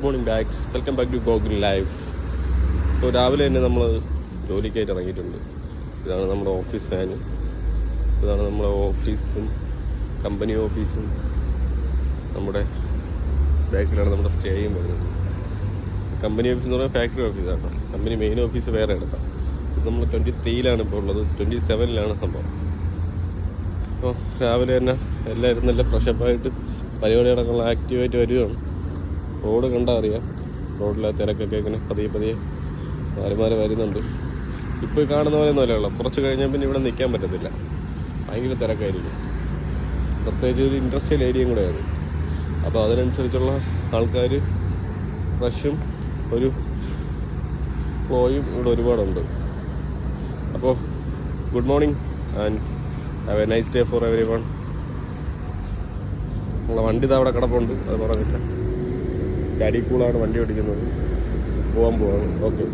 Morning ബാക്സ്, welcome back to Google live. ഇപ്പോൾ രാവിലെ തന്നെ നമ്മൾ ജോലിക്കായിട്ട് ഇറങ്ങിയിട്ടുണ്ട്. ഇതാണ് നമ്മുടെ ഓഫീസ് വാന്, ഇതാണ് നമ്മുടെ ഓഫീസും കമ്പനി ഓഫീസും. നമ്മുടെ ബാക്കിലാണ് നമ്മുടെ സ്റ്റേയും വരുന്നത്. കമ്പനി ഓഫീസ് എന്ന് പറഞ്ഞാൽ ഫാക്ടറി ഓഫീസാണ്. കമ്പനി മെയിൻ ഓഫീസ് വേറെ എടുക്കാം. ഇത് നമ്മൾ 23-ലാണ് ഇപ്പോൾ ഉള്ളത്, 27-ലാണ് സംഭവം. അപ്പോൾ രാവിലെ തന്നെ എല്ലാവരും നല്ല ഫ്രഷപ്പായിട്ട് പരിപാടി അടക്കമുള്ള ആക്റ്റീവായിട്ട് വരികയാണ്. റോഡ് കണ്ടാൽ അറിയാം, റോഡിലെ തിരക്കൊക്കെ ഇങ്ങനെ പതിയെ മാറി വരുന്നുണ്ട്. ഇപ്പോൾ കാണുന്ന പോലെ ഒന്നുമല്ല, കുറച്ച് കഴിഞ്ഞാൽ പിന്നെ ഇവിടെ നിൽക്കാൻ പറ്റത്തില്ല, ഭയങ്കര തിരക്കായിരിക്കും. പ്രത്യേകിച്ച് ഒരു ഇൻഡസ്ട്രിയൽ ഏരിയയും കൂടെയാണ്. അപ്പോൾ അതിനനുസരിച്ചുള്ള ആൾക്കാർ റഷും ഒരു ഫ്ലോയും ഇവിടെ ഒരുപാടുണ്ട്. അപ്പോൾ good morning and have A nice day for every one. നമ്മളെ വണ്ടി അവിടെ കിടപ്പുണ്ട്, അത് പറഞ്ഞില്ല. ഡാഡി കൂളാണ് വണ്ടി ഓടിക്കുന്നത്, പോകാൻ പോവാണ്. ഓക്കെ.